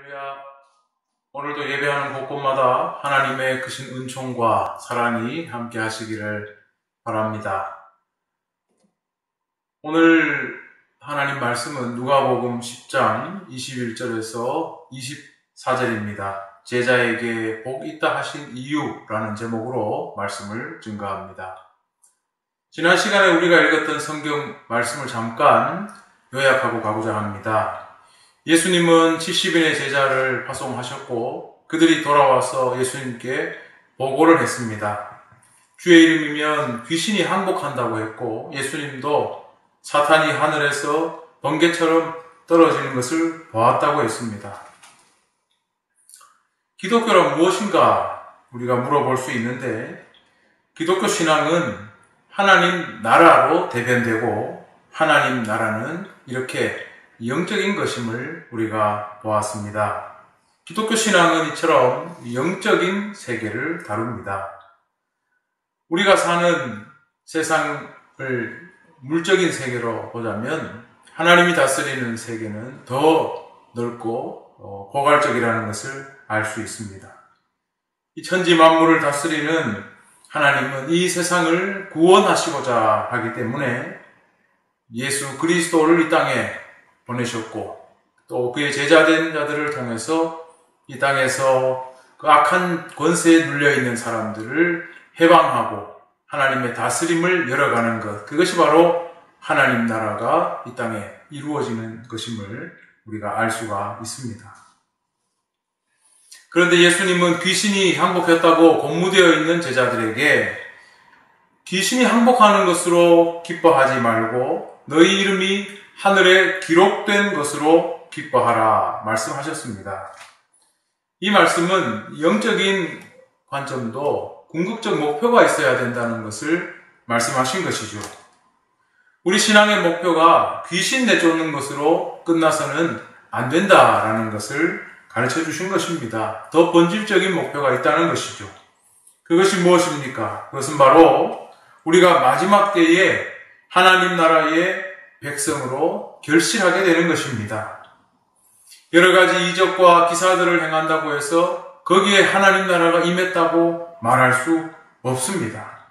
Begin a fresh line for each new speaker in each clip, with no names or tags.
할렐루야. 오늘도 예배하는 곳곳마다 하나님의 크신 은총과 사랑이 함께 하시기를 바랍니다. 오늘 하나님 말씀은 누가복음 10장 21절에서 24절입니다. 제자에게 복 있다 하신 이유라는 제목으로 말씀을 증거합니다. 지난 시간에 우리가 읽었던 성경 말씀을 잠깐 요약하고 가고자 합니다. 예수님은 70인의 제자를 파송하셨고 그들이 돌아와서 예수님께 보고를 했습니다. 주의 이름이면 귀신이 항복한다고 했고 예수님도 사탄이 하늘에서 번개처럼 떨어지는 것을 보았다고 했습니다. 기독교란 무엇인가 우리가 물어볼 수 있는데 기독교 신앙은 하나님 나라로 대변되고 하나님 나라는 이렇게 영적인 것임을 우리가 보았습니다. 기독교 신앙은 이처럼 영적인 세계를 다룹니다. 우리가 사는 세상을 물적인 세계로 보자면 하나님이 다스리는 세계는 더 넓고 포괄적이라는 것을 알 수 있습니다. 이 천지 만물을 다스리는 하나님은 이 세상을 구원하시고자 하기 때문에 예수 그리스도를 이 땅에 보내셨고 또 그의 제자된 자들을 통해서 이 땅에서 그 악한 권세에 눌려있는 사람들을 해방하고 하나님의 다스림을 열어가는 것, 그것이 바로 하나님 나라가 이 땅에 이루어지는 것임을 우리가 알 수가 있습니다. 그런데 예수님은 귀신이 항복했다고 권무되어 있는 제자들에게 귀신이 항복하는 것으로 기뻐하지 말고 너희 이름이 하늘에 기록된 것으로 기뻐하라 말씀하셨습니다. 이 말씀은 영적인 관점도 궁극적 목표가 있어야 된다는 것을 말씀하신 것이죠. 우리 신앙의 목표가 귀신 내쫓는 것으로 끝나서는 안 된다라는 것을 가르쳐 주신 것입니다. 더 본질적인 목표가 있다는 것이죠. 그것이 무엇입니까? 그것은 바로 우리가 마지막 때에 하나님 나라의 백성으로 결실하게 되는 것입니다. 여러 가지 이적과 기사들을 행한다고 해서 거기에 하나님 나라가 임했다고 말할 수 없습니다.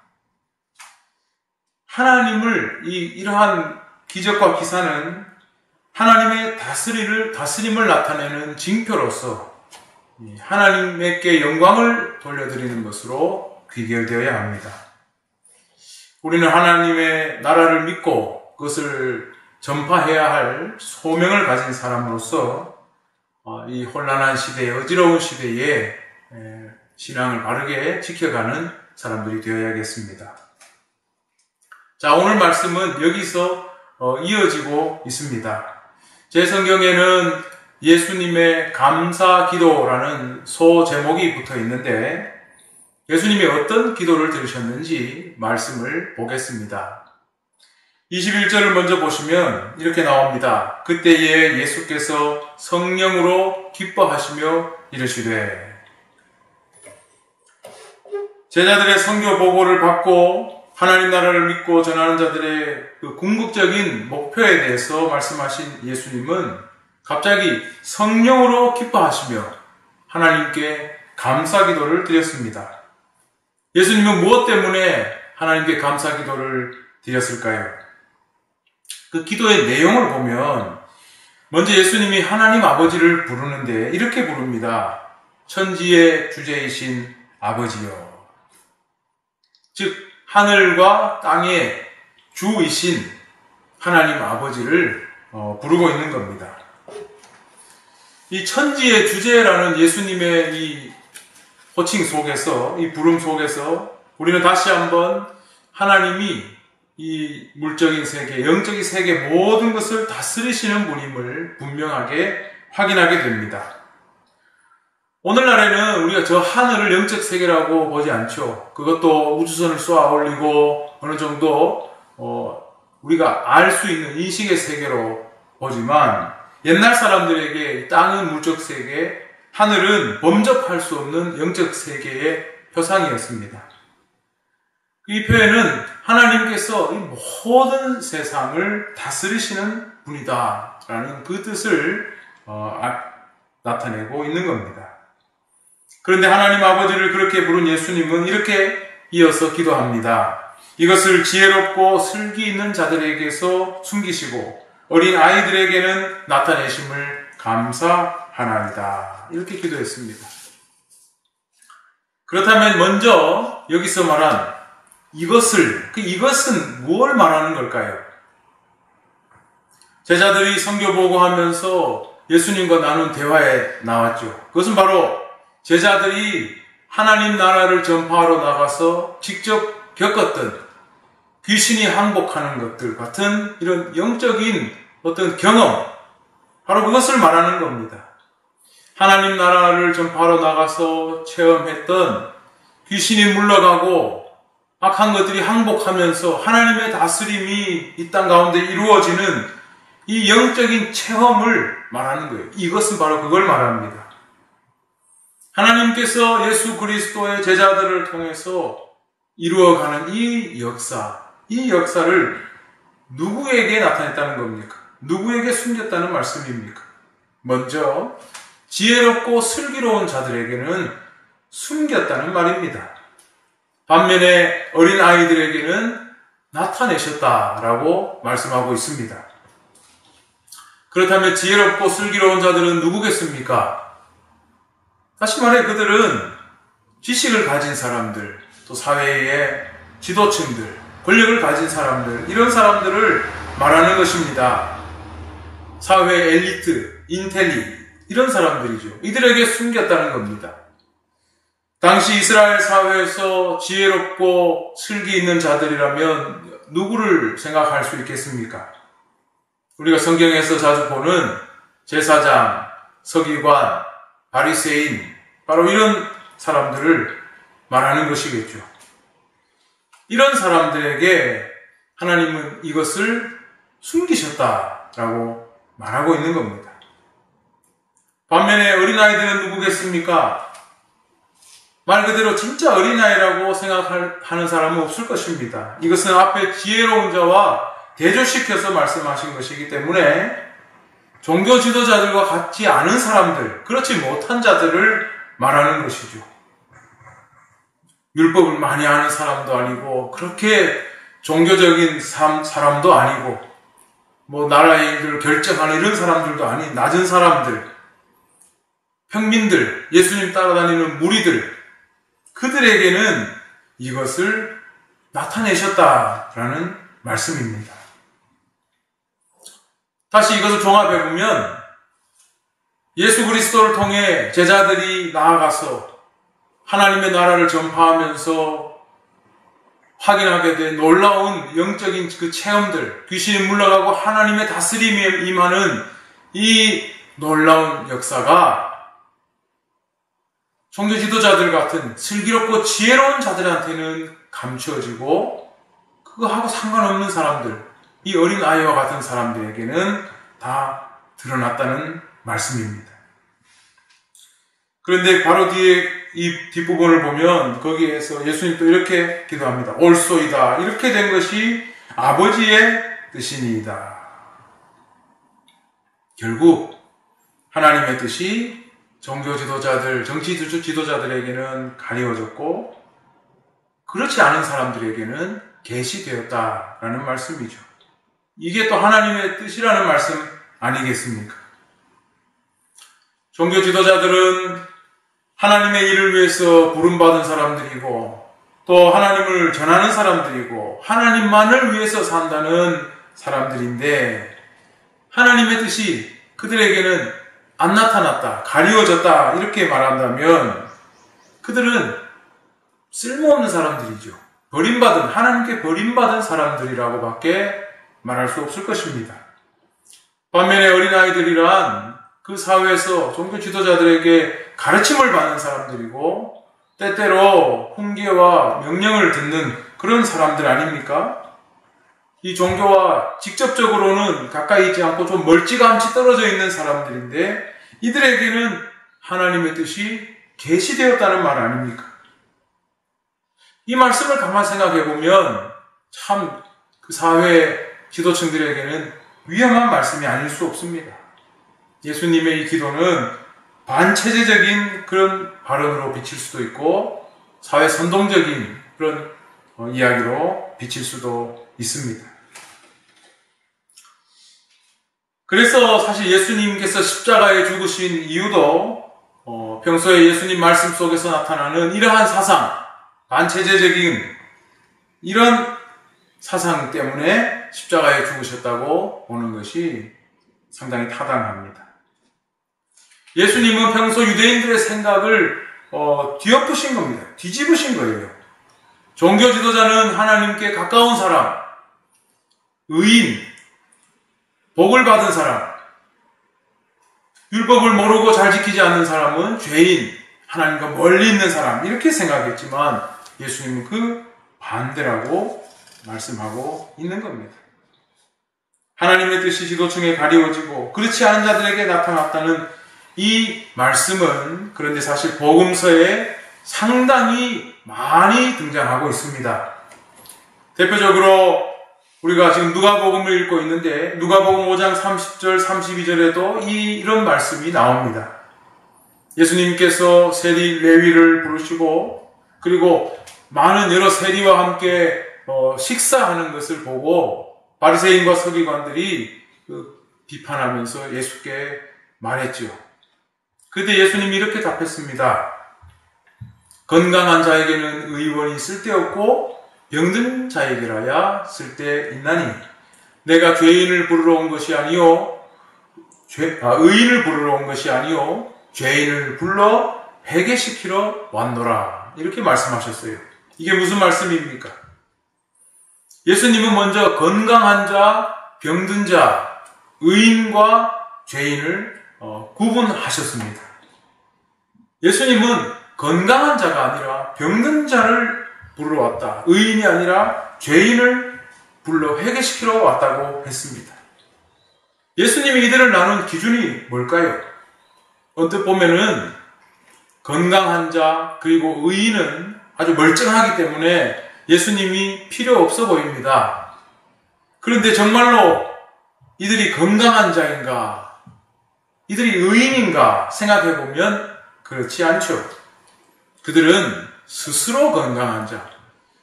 하나님을 이러한 기적과 기사는 하나님의 다스림을 나타내는 징표로서 하나님께 영광을 돌려드리는 것으로 귀결되어야 합니다. 우리는 하나님의 나라를 믿고 그것을 전파해야 할 소명을 가진 사람으로서 이 혼란한 시대에, 어지러운 시대에 신앙을 바르게 지켜가는 사람들이 되어야겠습니다. 자, 오늘 말씀은 여기서 이어지고 있습니다. 제 성경에는 예수님의 감사 기도라는 소 제목이 붙어 있는데 예수님이 어떤 기도를 들으셨는지 말씀을 보겠습니다. 21절을 먼저 보시면 이렇게 나옵니다. 그때에 예수께서 성령으로 기뻐하시며 이르시되 제자들의 선교 보고를 받고 하나님 나라를 믿고 전하는 자들의 그 궁극적인 목표에 대해서 말씀하신 예수님은 갑자기 성령으로 기뻐하시며 하나님께 감사 기도를 드렸습니다. 예수님은 무엇 때문에 하나님께 감사 기도를 드렸을까요? 그 기도의 내용을 보면 먼저 예수님이 하나님 아버지를 부르는데 이렇게 부릅니다. 천지의 주제이신 아버지여. 즉 하늘과 땅의 주이신 하나님 아버지를 부르고 있는 겁니다. 이 천지의 주제라는 예수님의 이 호칭 속에서, 이 부름 속에서 우리는 다시 한번 하나님이 이 물적인 세계, 영적인 세계 모든 것을 다스리시는 분임을 분명하게 확인하게 됩니다. 오늘날에는 우리가 저 하늘을 영적 세계라고 보지 않죠. 그것도 우주선을 쏘아 올리고 어느 정도 우리가 알 수 있는 인식의 세계로 보지만 옛날 사람들에게 땅은 물적 세계, 하늘은 범접할 수 없는 영적 세계의 표상이었습니다. 이 표현은 하나님께서 이 모든 세상을 다스리시는 분이다 라는 그 뜻을 나타내고 있는 겁니다. 그런데 하나님 아버지를 그렇게 부른 예수님은 이렇게 이어서 기도합니다. 이것을 지혜롭고 슬기 있는 자들에게서 숨기시고 어린 아이들에게는 나타내심을 감사하나이다. 이렇게 기도했습니다. 그렇다면 먼저 여기서 말한 이것은 무엇을 말하는 걸까요? 제자들이 선교 보고하면서 예수님과 나눈 대화에 나왔죠. 그것은 바로 제자들이 하나님 나라를 전파하러 나가서 직접 겪었던 귀신이 항복하는 것들 같은 이런 영적인 어떤 경험, 바로 그것을 말하는 겁니다. 하나님 나라를 전파하러 나가서 체험했던 귀신이 물러가고 악한 것들이 항복하면서 하나님의 다스림이 이 땅 가운데 이루어지는 이 영적인 체험을 말하는 거예요. 이것은 바로 그걸 말합니다. 하나님께서 예수 그리스도의 제자들을 통해서 이루어가는 이 역사를 누구에게 나타냈다는 겁니까? 누구에게 숨겼다는 말씀입니까? 먼저 지혜롭고 슬기로운 자들에게는 숨겼다는 말입니다. 반면에 어린 아이들에게는 나타내셨다라고 말씀하고 있습니다. 그렇다면 지혜롭고 슬기로운 자들은 누구겠습니까? 다시 말해 그들은 지식을 가진 사람들, 또 사회의 지도층들, 권력을 가진 사람들, 이런 사람들을 말하는 것입니다. 사회 엘리트, 인텔리, 이런 사람들이죠. 이들에게 숨겼다는 겁니다. 당시 이스라엘 사회에서 지혜롭고 슬기 있는 자들이라면 누구를 생각할 수 있겠습니까? 우리가 성경에서 자주 보는 제사장, 서기관, 바리새인, 바로 이런 사람들을 말하는 것이겠죠. 이런 사람들에게 하나님은 이것을 숨기셨다라고 말하고 있는 겁니다. 반면에 어린아이들은 누구겠습니까? 말 그대로 진짜 어린아이라고 생각하는 사람은 없을 것입니다. 이것은 앞에 지혜로운 자와 대조시켜서 말씀하신 것이기 때문에 종교 지도자들과 같지 않은 사람들, 그렇지 못한 자들을 말하는 것이죠. 율법을 많이 아는 사람도 아니고 그렇게 종교적인 사람도 아니고 나라의 일들을 결정하는 이런 사람들도 아닌 낮은 사람들, 평민들, 예수님 따라다니는 무리들, 그들에게는 이것을 나타내셨다라는 말씀입니다. 다시 이것을 종합해보면 예수 그리스도를 통해 제자들이 나아가서 하나님의 나라를 전파하면서 확인하게 된 놀라운 영적인 그 체험들, 귀신이 물러가고 하나님의 다스림에 임하는 이 놀라운 역사가 종교 지도자들 같은 슬기롭고 지혜로운 자들한테는 감추어지고 그거하고 상관없는 사람들, 이 어린 아이와 같은 사람들에게는 다 드러났다는 말씀입니다. 그런데 바로 뒤에 이 뒷부분을 보면 거기에서 예수님 또 이렇게 기도합니다. 옳소이다. 이렇게 된 것이 아버지의 뜻이니이다. 결국 하나님의 뜻이 종교 지도자들, 정치 지도자들에게는 가리워졌고 그렇지 않은 사람들에게는 계시되었다라는 말씀이죠. 이게 또 하나님의 뜻이라는 말씀 아니겠습니까? 종교 지도자들은 하나님의 일을 위해서 부름받은 사람들이고 또 하나님을 전하는 사람들이고 하나님만을 위해서 산다는 사람들인데 하나님의 뜻이 그들에게는 안 나타났다, 가리워졌다 이렇게 말한다면 그들은 쓸모없는 사람들이죠. 버림받은, 하나님께 버림받은 사람들이라고 밖에 말할 수 없을 것입니다. 반면에 어린아이들이란 그 사회에서 종교 지도자들에게 가르침을 받는 사람들이고 때때로 훈계와 명령을 듣는 그런 사람들 아닙니까? 이 종교와 직접적으로는 가까이 있지 않고 좀 멀찌감치 떨어져 있는 사람들인데 이들에게는 하나님의 뜻이 계시되었다는 말 아닙니까? 이 말씀을 가만 생각해 보면 참 그 사회 지도층들에게는 위험한 말씀이 아닐 수 없습니다. 예수님의 이 기도는 반체제적인 그런 발언으로 비칠 수도 있고 사회 선동적인 그런 이야기로 비칠 수도 있습니다. 그래서 사실 예수님께서 십자가에 죽으신 이유도 평소에 예수님 말씀 속에서 나타나는 이러한 사상, 반체제적인 이런 사상 때문에 십자가에 죽으셨다고 보는 것이 상당히 타당합니다. 예수님은 평소 유대인들의 생각을 뒤엎으신 겁니다. 뒤집으신 거예요. 종교 지도자는 하나님께 가까운 사람, 의인, 복을 받은 사람, 율법을 모르고 잘 지키지 않는 사람은 죄인, 하나님과 멀리 있는 사람 이렇게 생각했지만 예수님은 그 반대라고 말씀하고 있는 겁니다. 하나님의 뜻이 지도층에 가리워지고 그렇지 않은 자들에게 나타났다는 이 말씀은 그런데 사실 복음서에 상당히 많이 등장하고 있습니다. 대표적으로 우리가 지금 누가복음을 읽고 있는데 누가복음 5장 30절 32절에도 이런 말씀이 나옵니다. 예수님께서 세리 레위를 부르시고 그리고 많은 여러 세리와 함께 식사하는 것을 보고 바리새인과 서기관들이 비판하면서 예수께 말했죠. 그때 예수님이 이렇게 답했습니다. 건강한 자에게는 의원이 쓸데없고 병든 자에게라야 쓸데있나니 내가 죄인을 부르러 온 것이 아니요 의인을 부르러 온 것이 아니요 죄인을 불러 회개시키러 왔노라 이렇게 말씀하셨어요. 이게 무슨 말씀입니까? 예수님은 먼저 건강한 자, 병든 자, 의인과 죄인을 구분하셨습니다. 예수님은 건강한 자가 아니라 병든 자를 부르러 왔다. 의인이 아니라 죄인을 불러 회개시키러 왔다고 했습니다. 예수님이 이들을 나눈 기준이 뭘까요? 언뜻 보면은 건강한 자 그리고 의인은 아주 멀쩡하기 때문에 예수님이 필요 없어 보입니다. 그런데 정말로 이들이 건강한 자인가? 이들이 의인인가? 생각해보면 그렇지 않죠. 그들은 스스로 건강한 자,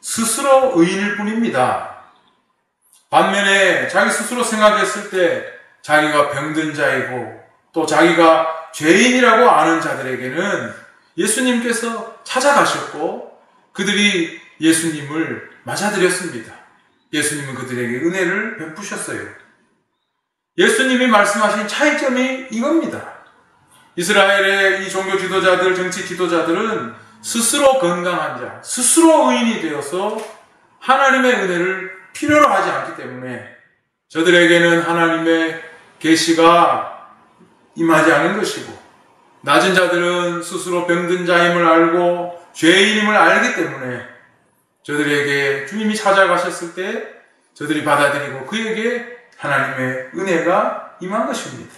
스스로 의인일 뿐입니다. 반면에 자기 스스로 생각했을 때 자기가 병든 자이고 또 자기가 죄인이라고 아는 자들에게는 예수님께서 찾아가셨고 그들이 예수님을 맞아들였습니다. 예수님은 그들에게 은혜를 베푸셨어요. 예수님이 말씀하신 차이점이 이겁니다. 이스라엘의 이 종교 지도자들, 정치 지도자들은 스스로 건강한 자, 스스로 의인이 되어서 하나님의 은혜를 필요로 하지 않기 때문에 저들에게는 하나님의 계시가 임하지 않은 것이고 낮은 자들은 스스로 병든 자임을 알고 죄인임을 알기 때문에 저들에게 주님이 찾아가셨을 때 저들이 받아들이고 그에게 하나님의 은혜가 임한 것입니다.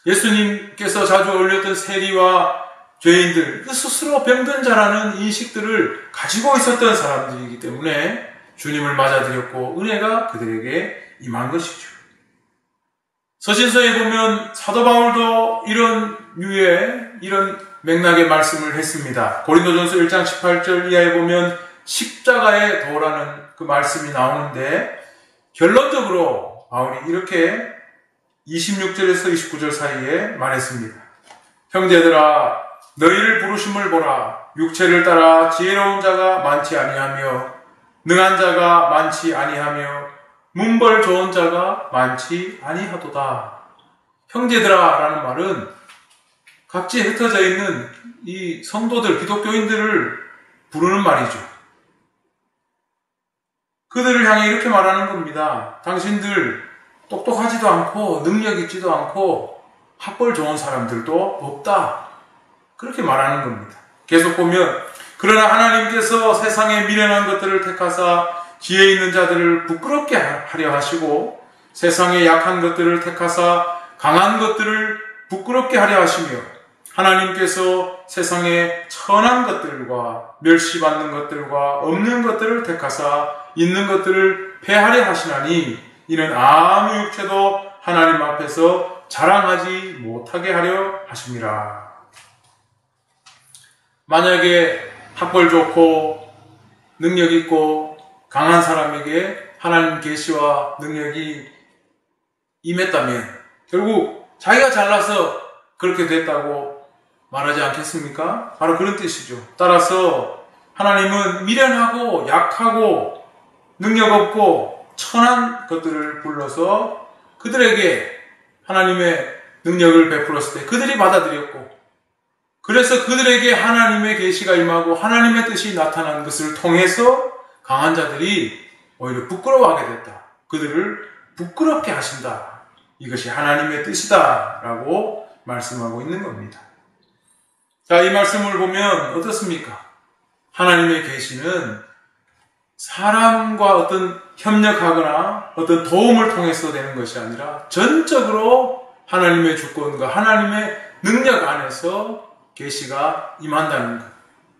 예수님께서 자주 어울렸던 세리와 죄인들, 스스로 병든 자라는 인식들을 가지고 있었던 사람들이기 때문에 주님을 맞아들였고 은혜가 그들에게 임한 것이죠. 서신서에 보면 사도 바울도 이런 류의 이런 맥락의 말씀을 했습니다. 고린도전서 1장 18절 이하에 보면 십자가의 도라는 그 말씀이 나오는데 결론적으로 바울이 이렇게 26절에서 29절 사이에 말했습니다. 형제들아 너희를 부르심을 보라. 육체를 따라 지혜로운 자가 많지 아니하며 능한 자가 많지 아니하며 문벌 좋은 자가 많지 아니하도다. 형제들아 라는 말은 각지에 흩어져 있는 이 성도들, 기독교인들을 부르는 말이죠. 그들을 향해 이렇게 말하는 겁니다. 당신들 똑똑하지도 않고 능력 있지도 않고 학벌 좋은 사람들도 없다. 그렇게 말하는 겁니다. 계속 보면 그러나 하나님께서 세상의 미련한 것들을 택하사 지혜 있는 자들을 부끄럽게 하려 하시고 세상의 약한 것들을 택하사 강한 것들을 부끄럽게 하려 하시며 하나님께서 세상의 천한 것들과 멸시받는 것들과 없는 것들을 택하사 있는 것들을 폐하려 하시나니 이는 아무 육체도 하나님 앞에서 자랑하지 못하게 하려 하심이라. 만약에 학벌 좋고 능력 있고 강한 사람에게 하나님 계시와 능력이 임했다면 결국 자기가 잘나서 그렇게 됐다고 말하지 않겠습니까? 바로 그런 뜻이죠. 따라서 하나님은 미련하고 약하고 능력 없고 천한 것들을 불러서 그들에게 하나님의 능력을 베풀었을 때 그들이 받아들였고, 그래서 그들에게 하나님의 계시가 임하고 하나님의 뜻이 나타난 것을 통해서 강한 자들이 오히려 부끄러워하게 됐다. 그들을 부끄럽게 하신다. 이것이 하나님의 뜻이다 라고 말씀하고 있는 겁니다. 자, 이 말씀을 보면 어떻습니까? 하나님의 계시는 사람과 어떤 협력하거나 어떤 도움을 통해서 되는 것이 아니라 전적으로 하나님의 주권과 하나님의 능력 안에서 계시가 임한다는 것,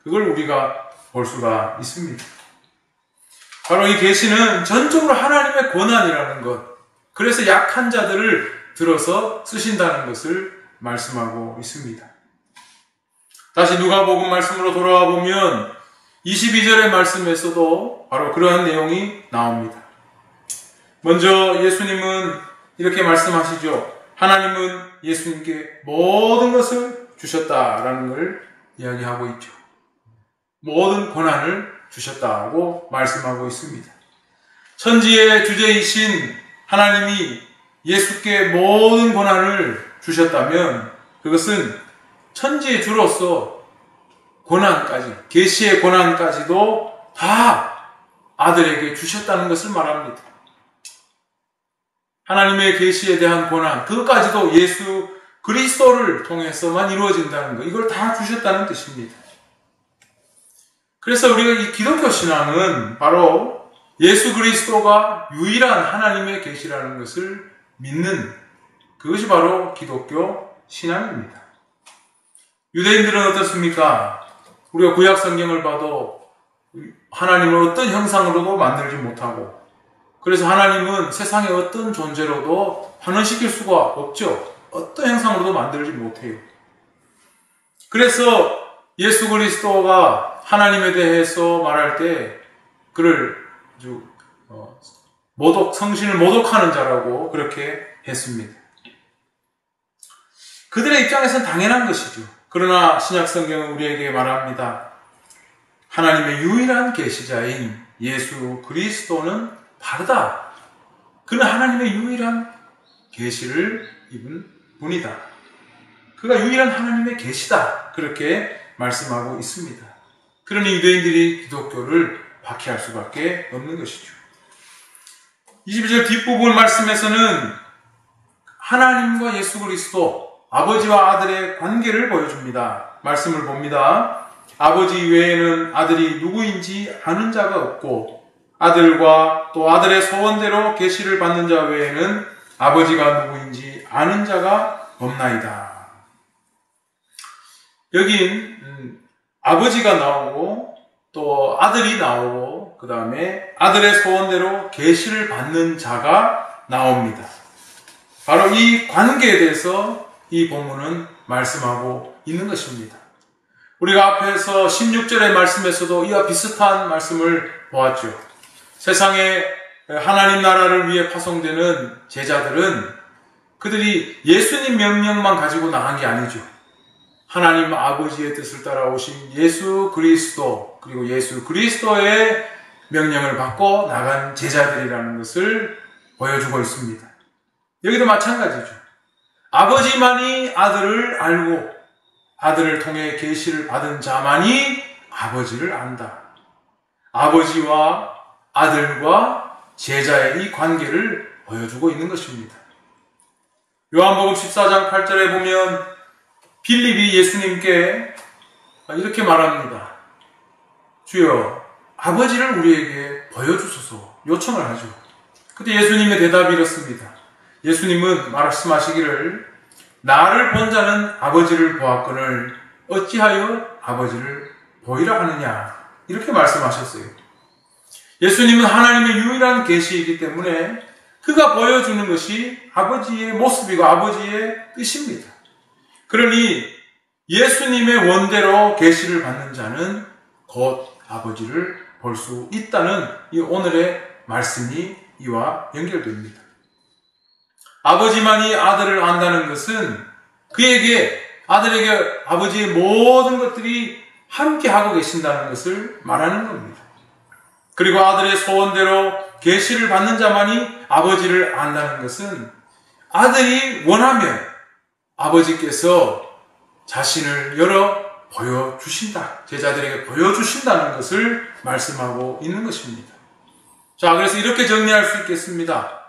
그걸 우리가 볼 수가 있습니다. 바로 이 계시는 전적으로 하나님의 권한이라는 것, 그래서 약한 자들을 들어서 쓰신다는 것을 말씀하고 있습니다. 다시 누가복음 말씀으로 돌아와 보면 22절의 말씀에서도 바로 그러한 내용이 나옵니다. 먼저 예수님은 이렇게 말씀하시죠. 하나님은 예수님께 모든 것을 주셨다라는 걸 이야기하고 있죠. 모든 권한을 주셨다고 말씀하고 있습니다. 천지의 주제이신 하나님이 예수께 모든 권한을 주셨다면 그것은 천지의 주로서 권한까지, 계시의 권한까지도 다 아들에게 주셨다는 것을 말합니다. 하나님의 계시에 대한 권한, 그것까지도 예수 그리스도를 통해서만 이루어진다는 것, 이걸 다 주셨다는 뜻입니다. 그래서 우리가 이 기독교 신앙은 바로 예수 그리스도가 유일한 하나님의 계시라는 것을 믿는, 그것이 바로 기독교 신앙입니다. 유대인들은 어떻습니까? 우리가 구약 성경을 봐도 하나님을 어떤 형상으로도 만들지 못하고, 그래서 하나님은 세상의 어떤 존재로도 환원시킬 수가 없죠. 어떤 형상으로도 만들지 못해요. 그래서 예수 그리스도가 하나님에 대해서 말할 때 그를 아주 성신을 모독하는 자라고 그렇게 했습니다. 그들의 입장에서는 당연한 것이죠. 그러나 신약 성경은 우리에게 말합니다. 하나님의 유일한 계시자인 예수 그리스도는 다르다. 그는 하나님의 유일한 계시를 입은 분이다. 그가 유일한 하나님의 계시다. 그렇게 말씀하고 있습니다. 그러니 유대인들이 기독교를 박해할 수밖에 없는 것이죠. 22절 뒷부분 말씀에서는 하나님과 예수 그리스도, 아버지와 아들의 관계를 보여줍니다. 말씀을 봅니다. 아버지 외에는 아들이 누구인지 아는 자가 없고 아들과 또 아들의 소원대로 계시를 받는 자 외에는 아버지가 누구인지 아는 자가 없나이다. 여긴 아버지가 나오고 또 아들이 나오고 그 다음에 아들의 소원대로 계시를 받는 자가 나옵니다. 바로 이 관계에 대해서 이 본문은 말씀하고 있는 것입니다. 우리가 앞에서 16절의 말씀에서도 이와 비슷한 말씀을 보았죠. 세상에 하나님 나라를 위해 파송되는 제자들은 그들이 예수님 명령만 가지고 나간 게 아니죠. 하나님 아버지의 뜻을 따라오신 예수 그리스도, 그리고 예수 그리스도의 명령을 받고 나간 제자들이라는 것을 보여주고 있습니다. 여기도 마찬가지죠. 아버지만이 아들을 알고 아들을 통해 계시를 받은 자만이 아버지를 안다. 아버지와 아들과 제자의 이 관계를 보여주고 있는 것입니다. 요한복음 14장 8절에 보면 빌립이 예수님께 이렇게 말합니다. 주여, 아버지를 우리에게 보여주소서 요청을 하죠. 그때 예수님의 대답이 이렇습니다. 예수님은 말씀하시기를 나를 본 자는 아버지를 보았거늘 어찌하여 아버지를 보이라 하느냐, 이렇게 말씀하셨어요. 예수님은 하나님의 유일한 계시이기 때문에 그가 보여주는 것이 아버지의 모습이고 아버지의 뜻입니다. 그러니 예수님의 원대로 계시를 받는 자는 곧 아버지를 볼 수 있다는 이 오늘의 말씀이 이와 연결됩니다. 아버지만이 아들을 안다는 것은 그에게 아들에게 아버지의 모든 것들이 함께하고 계신다는 것을 말하는 겁니다. 그리고 아들의 소원대로 계시를 받는 자만이 아버지를 안다는 것은 아들이 원하면 아버지께서 자신을 열어 보여주신다. 제자들에게 보여주신다는 것을 말씀하고 있는 것입니다. 자, 그래서 이렇게 정리할 수 있겠습니다.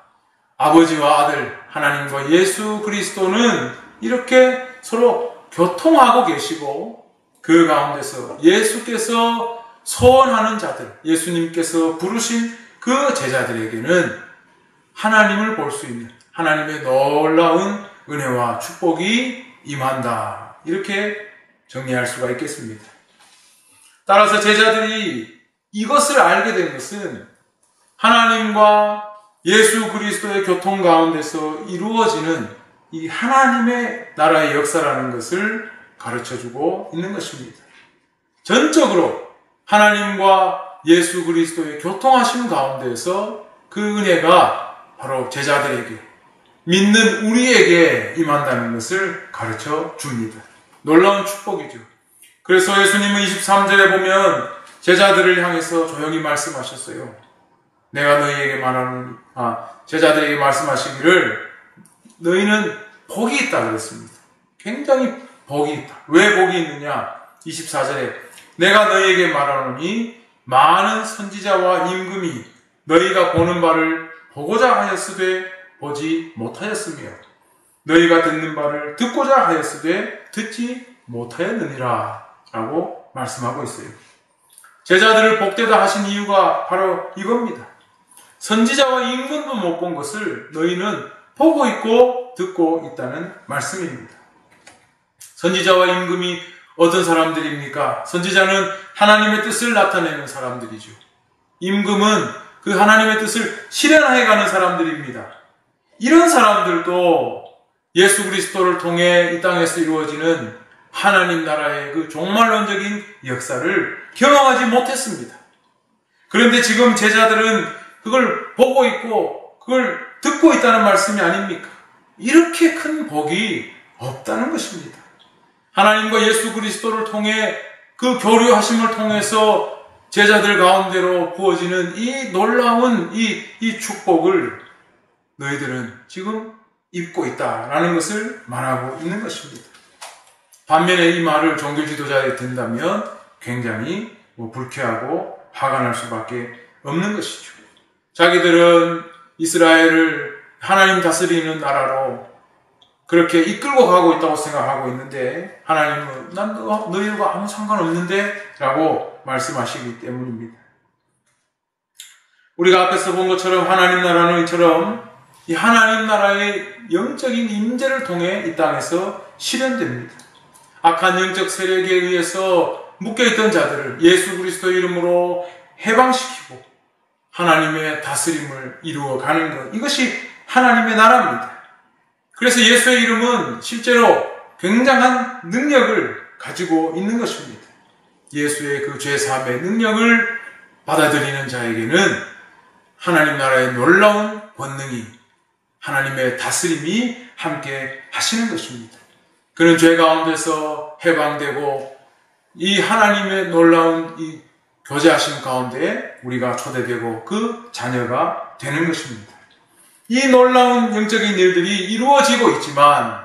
아버지와 아들, 하나님과 예수 그리스도는 이렇게 서로 교통하고 계시고 그 가운데서 예수께서 소원하는 자들, 예수님께서 부르신 그 제자들에게는 하나님을 볼 수 있는 하나님의 놀라운 은혜와 축복이 임한다. 이렇게 정리할 수가 있겠습니다. 따라서 제자들이 이것을 알게 된 것은 하나님과 예수 그리스도의 교통 가운데서 이루어지는 이 하나님의 나라의 역사라는 것을 가르쳐주고 있는 것입니다. 전적으로 하나님과 예수 그리스도의 교통하심 가운데서 그 은혜가 바로 제자들에게, 믿는 우리에게 임한다는 것을 가르쳐 줍니다. 놀라운 축복이죠. 그래서 예수님은 23절에 보면 제자들을 향해서 조용히 말씀하셨어요. 내가 너희에게 말하는, 제자들에게 말씀하시기를 너희는 복이 있다 그랬습니다. 굉장히 복이 있다. 왜 복이 있느냐? 24절에 내가 너희에게 말하노니 많은 선지자와 임금이 너희가 보는 바를 보고자 하였으되 보지 못하였으며 너희가 듣는 바를 듣고자 하였으되 듣지 못하였느니라 라고 말씀하고 있어요. 제자들을 복되다 하신 이유가 바로 이겁니다. 선지자와 임금도 못 본 것을 너희는 보고 있고 듣고 있다는 말씀입니다. 선지자와 임금이 어떤 사람들입니까? 선지자는 하나님의 뜻을 나타내는 사람들이죠. 임금은 그 하나님의 뜻을 실현해가는 사람들입니다. 이런 사람들도 예수 그리스도를 통해 이 땅에서 이루어지는 하나님 나라의 그 종말론적인 역사를 경험하지 못했습니다. 그런데 지금 제자들은 그걸 보고 있고 그걸 듣고 있다는 말씀이 아닙니까? 이렇게 큰 복이 없다는 것입니다. 하나님과 예수 그리스도를 통해 그 교류하심을 통해서 제자들 가운데로 부어지는 이 놀라운 이 축복을 너희들은 지금 입고 있다라는 것을 말하고 있는 것입니다. 반면에 이 말을 종교 지도자에 든다면 굉장히 불쾌하고 화가 날 수밖에 없는 것이죠. 자기들은 이스라엘을 하나님 다스리는 나라로 그렇게 이끌고 가고 있다고 생각하고 있는데 하나님은 난 너희들과 아무 상관없는데 라고 말씀하시기 때문입니다. 우리가 앞에서 본 것처럼 하나님 나라는 이처럼 이 하나님 나라의 영적인 임재를 통해 이 땅에서 실현됩니다. 악한 영적 세력에 의해서 묶여있던 자들을 예수 그리스도의 이름으로 해방시키고 하나님의 다스림을 이루어가는 것, 이것이 하나님의 나라입니다. 그래서 예수의 이름은 실제로 굉장한 능력을 가지고 있는 것입니다. 예수의 그 죄사함의 능력을 받아들이는 자에게는 하나님 나라의 놀라운 권능이, 하나님의 다스림이 함께 하시는 것입니다. 그는 죄 가운데서 해방되고 이 하나님의 놀라운 이 교제하심 가운데 우리가 초대되고 그 자녀가 되는 것입니다. 이 놀라운 영적인 일들이 이루어지고 있지만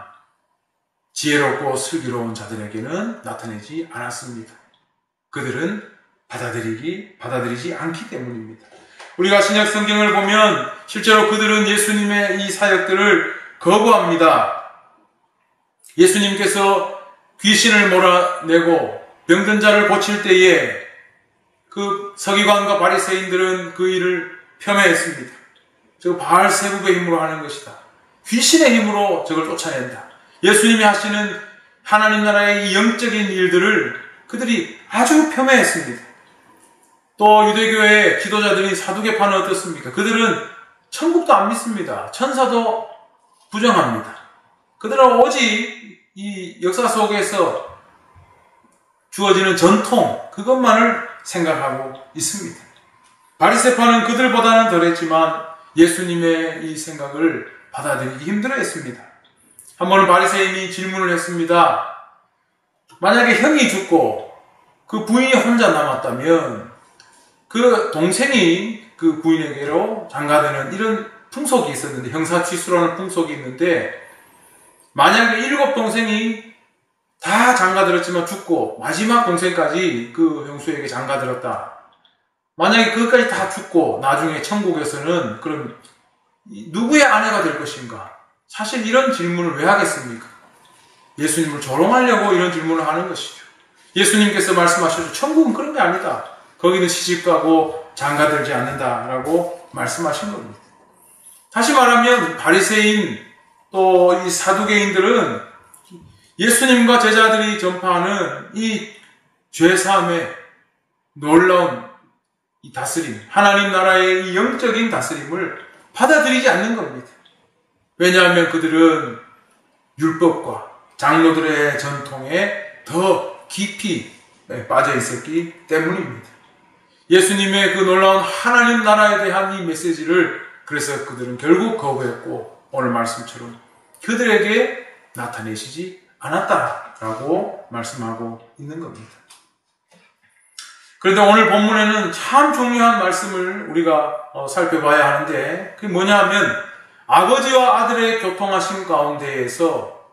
지혜롭고 슬기로운 자들에게는 나타내지 않았습니다. 그들은 받아들이지 않기 때문입니다. 우리가 신약 성경을 보면 실제로 그들은 예수님의 이 사역들을 거부합니다. 예수님께서 귀신을 몰아내고 병든 자를 고칠 때에 그 서기관과 바리새인들은 그 일을 폄훼했습니다. 저거 바알세부의 힘으로 하는 것이다. 귀신의 힘으로 저걸 쫓아낸다. 예수님이 하시는 하나님 나라의 이 영적인 일들을 그들이 아주 폄훼했습니다. 또 유대교의 지도자들인 사두개파는 어떻습니까? 그들은 천국도 안 믿습니다. 천사도 부정합니다. 그들은 오직 이 역사 속에서 주어지는 전통, 그것만을 생각하고 있습니다. 바리새파는 그들보다는 덜했지만 예수님의 이 생각을 받아들이기 힘들어했습니다. 한 번은 바리새인이 질문을 했습니다. 만약에 형이 죽고 그 부인이 혼자 남았다면 그 동생이 그 부인에게로 장가드는 이런 풍속이 있었는데, 형사취수라는 풍속이 있는데, 만약에 7 동생이 다 장가들었지만 죽고 마지막 동생까지 그 형수에게 장가들었다. 만약에 그것까지 다 죽고 나중에 천국에서는 그럼 누구의 아내가 될 것인가? 사실 이런 질문을 왜 하겠습니까? 예수님을 조롱하려고 이런 질문을 하는 것이죠. 예수님께서 말씀하셨죠. 천국은 그런 게 아니다. 거기는 시집가고 장가들지 않는다라고 말씀하신 겁니다. 다시 말하면 바리새인 또 이 사두개인들은 예수님과 제자들이 전파하는 이 죄사함의 놀라운 이 다스림, 하나님 나라의 이 영적인 다스림을 받아들이지 않는 겁니다. 왜냐하면 그들은 율법과 장로들의 전통에 더 깊이 빠져 있었기 때문입니다. 예수님의 그 놀라운 하나님 나라에 대한 이 메시지를 그래서 그들은 결국 거부했고, 오늘 말씀처럼 그들에게 나타내시지 않았다라고 말씀하고 있는 겁니다. 그런데 오늘 본문에는 참 중요한 말씀을 우리가 살펴봐야 하는데, 그게 뭐냐 하면 아버지와 아들의 교통하심 가운데에서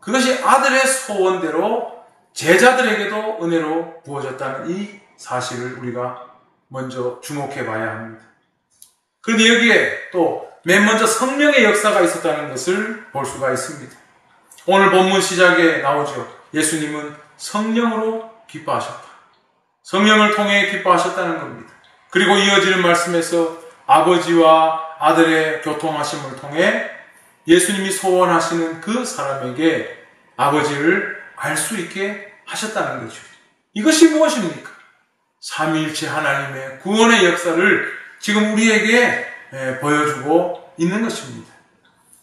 그것이 아들의 소원대로 제자들에게도 은혜로 부어졌다는 이 사실을 우리가 먼저 주목해 봐야 합니다. 그런데 여기에 또 맨 먼저 성령의 역사가 있었다는 것을 볼 수가 있습니다. 오늘 본문 시작에 나오죠. 예수님은 성령으로 기뻐하셨다. 성령을 통해 기뻐하셨다는 겁니다. 그리고 이어지는 말씀에서 아버지와 아들의 교통하심을 통해 예수님이 소원하시는 그 사람에게 아버지를 알 수 있게 하셨다는 거죠. 이것이 무엇입니까? 삼위일체 하나님의 구원의 역사를 지금 우리에게 보여주고 있는 것입니다.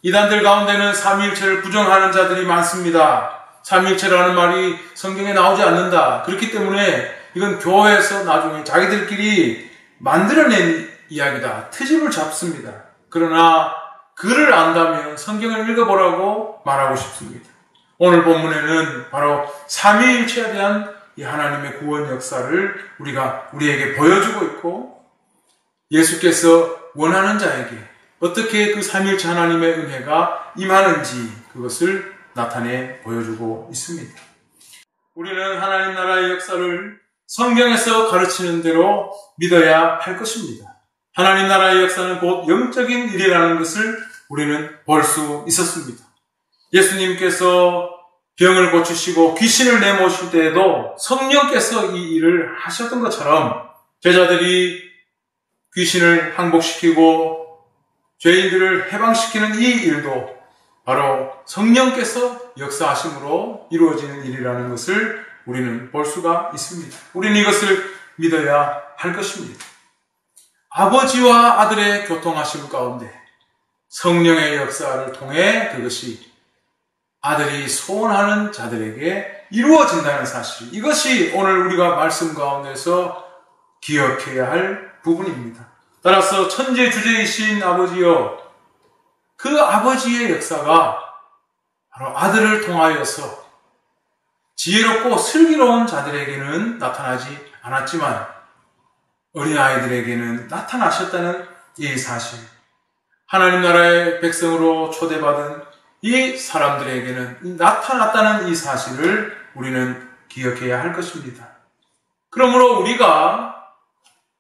이단들 가운데는 삼위일체를 부정하는 자들이 많습니다. 삼위일체라는 말이 성경에 나오지 않는다. 그렇기 때문에 이건 교회에서 나중에 자기들끼리 만들어낸 이야기다. 트집을 잡습니다. 그러나 글을 안다면 성경을 읽어보라고 말하고 싶습니다. 오늘 본문에는 바로 삼위일체에 대한 이 하나님의 구원 역사를 우리에게 보여주고 있고, 예수께서 원하는 자에게 어떻게 그 삼위일체 하나님의 은혜가 임하는지 그것을 나타내 보여주고 있습니다. 우리는 하나님 나라의 역사를 성경에서 가르치는 대로 믿어야 할 것입니다. 하나님 나라의 역사는 곧 영적인 일이라는 것을 우리는 볼 수 있었습니다. 예수님께서 병을 고치시고 귀신을 내모실 때에도 성령께서 이 일을 하셨던 것처럼 제자들이 귀신을 항복시키고 죄인들을 해방시키는 이 일도 바로 성령께서 역사하심으로 이루어지는 일이라는 것을 우리는 볼 수가 있습니다. 우리는 이것을 믿어야 할 것입니다. 아버지와 아들의 교통하심 가운데 성령의 역사를 통해 그것이 아들이 소원하는 자들에게 이루어진다는 사실, 이것이 오늘 우리가 말씀 가운데서 기억해야 할 부분입니다. 따라서 천지주제이신 아버지여, 그 아버지의 역사가 바로 아들을 통하여서 지혜롭고 슬기로운 자들에게는 나타나지 않았지만 어린아이들에게는 나타나셨다는 이 사실, 하나님 나라의 백성으로 초대받은 이 사람들에게는 나타났다는 이 사실을 우리는 기억해야 할 것입니다. 그러므로 우리가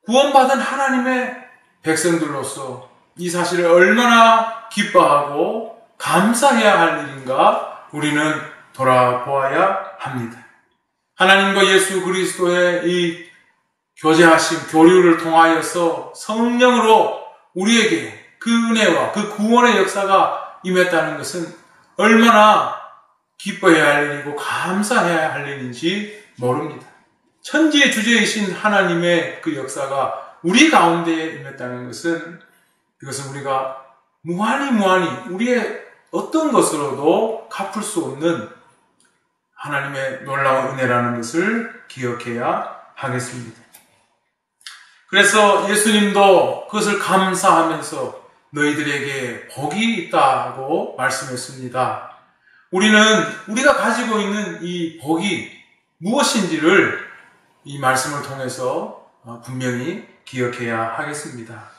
구원받은 하나님의 백성들로서 이 사실을 얼마나 기뻐하고 감사해야 할 일인가 우리는 돌아보아야 합니다. 하나님과 예수 그리스도의 이 교제하심, 교류를 통하여서 성령으로 우리에게 그 은혜와 그 구원의 역사가 임했다는 것은 얼마나 기뻐해야 할 일이고 감사해야 할 일인지 모릅니다. 천지의 주제이신 하나님의 그 역사가 우리 가운데에 임했다는 것은 이것은 우리가 무한히 우리의 어떤 것으로도 갚을 수 없는 하나님의 놀라운 은혜라는 것을 기억해야 하겠습니다. 그래서 예수님도 그것을 감사하면서 너희들에게 복이 있다고 말씀했습니다. 우리가 가지고 있는 이 복이 무엇인지를 이 말씀을 통해서 분명히 기억해야 하겠습니다.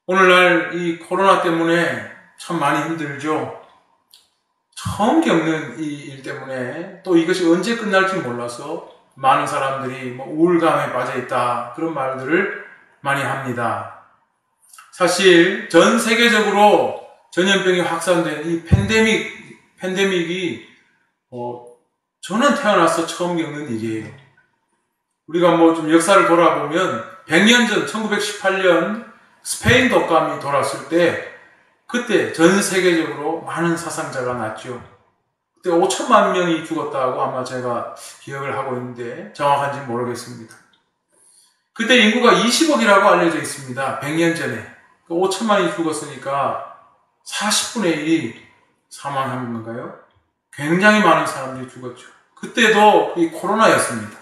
오늘날 이 코로나 때문에 참 많이 힘들죠. 처음 겪는 이 일 때문에 또 이것이 언제 끝날지 몰라서 많은 사람들이 우울감에 빠져 있다, 그런 말들을 많이 합니다. 사실 전 세계적으로 전염병이 확산된 이 팬데믹이 저는 태어나서 처음 겪는 일이에요. 우리가 좀 역사를 돌아보면 100년 전 1918년 스페인 독감이 돌았을 때 그때 전 세계적으로 많은 사상자가 났죠. 그때 5천만 명이 죽었다고 아마 제가 기억을 하고 있는데 정확한지 모르겠습니다. 그때 인구가 20억이라고 알려져 있습니다. 100년 전에. 5천만이 죽었으니까 40분의 1이 사망한 건가요? 굉장히 많은 사람들이 죽었죠. 그때도 이 코로나였습니다.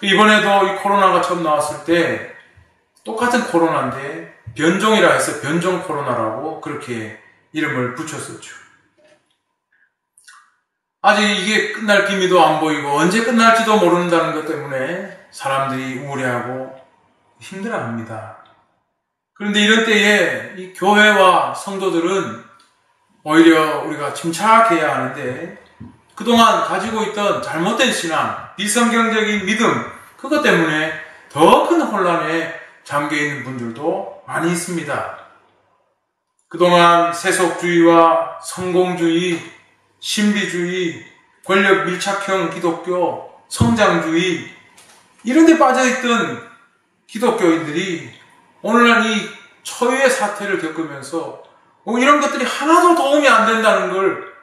이번에도 이 코로나가 처음 나왔을 때 똑같은 코로나인데 변종이라 해서 변종 코로나라고 그렇게 이름을 붙였었죠. 아직 이게 끝날 기미도 안 보이고 언제 끝날지도 모른다는 것 때문에 사람들이 우울해하고 힘들어합니다. 그런데 이런 때에 이 교회와 성도들은 오히려 우리가 침착해야 하는데 그동안 가지고 있던 잘못된 신앙, 비성경적인 믿음, 그것 때문에 더 큰 혼란에 잠겨있는 분들도 많이 있습니다. 그동안 세속주의와 성공주의, 신비주의, 권력 밀착형 기독교, 성장주의, 이런 데 빠져있던 기독교인들이 오늘날 이 초유의 사태를 겪으면서 이런 것들이 하나도 도움이 안 된다는 걸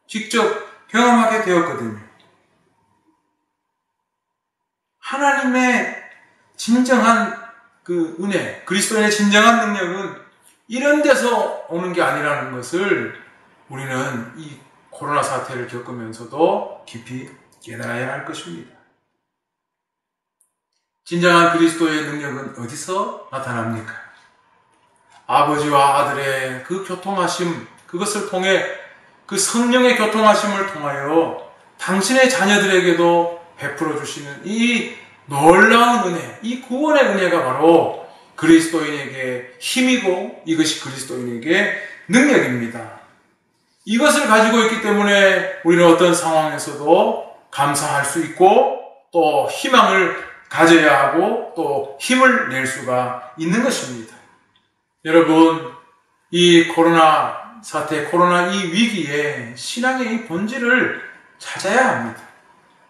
직접 경험하게 되었거든요. 하나님의 진정한 그 은혜, 그리스도인의 진정한 능력은 이런 데서 오는 게 아니라는 것을 우리는 이 코로나 사태를 겪으면서도 깊이 깨달아야 할 것입니다. 진정한 그리스도의 능력은 어디서 나타납니까? 아버지와 아들의 그 교통하심, 그것을 통해 그 성령의 교통하심을 통하여 당신의 자녀들에게도 베풀어 주시는 이 놀라운 은혜, 이 구원의 은혜가 바로 그리스도인에게 힘이고 이것이 그리스도인에게 능력입니다. 이것을 가지고 있기 때문에 우리는 어떤 상황에서도 감사할 수 있고 또 희망을 가져야 하고 또 힘을 낼 수가 있는 것입니다. 여러분, 이 코로나 사태, 코로나 이 위기에 신앙의 이 본질을 찾아야 합니다.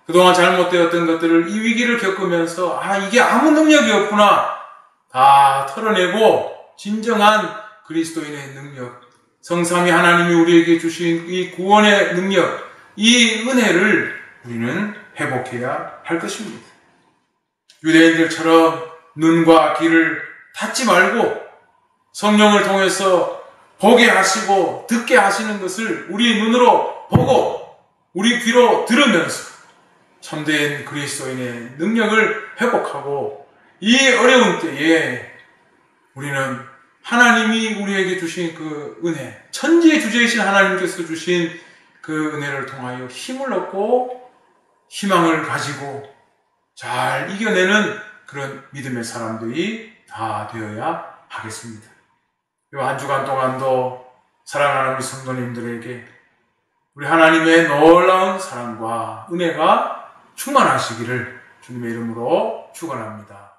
그동안 잘못되었던 것들을 이 위기를 겪으면서 이게 아무 능력이 없구나 다 털어내고 진정한 그리스도인의 능력, 성삼위 하나님이 우리에게 주신 이 구원의 능력, 이 은혜를 우리는 회복해야 할 것입니다. 유대인들처럼 눈과 귀를 닫지 말고 성령을 통해서 보게 하시고 듣게 하시는 것을 우리 눈으로 보고 우리 귀로 들으면서 참된 그리스도인의 능력을 회복하고 이 어려운 때에 우리는 하나님이 우리에게 주신 그 은혜, 천지의 주제이신 하나님께서 주신 그 은혜를 통하여 힘을 얻고 희망을 가지고 잘 이겨내는 그런 믿음의 사람들이 다 되어야 하겠습니다. 이 한 주간 동안도 사랑하는 우리 성도님들에게 우리 하나님의 놀라운 사랑과 은혜가 충만하시기를 주님의 이름으로 축원합니다.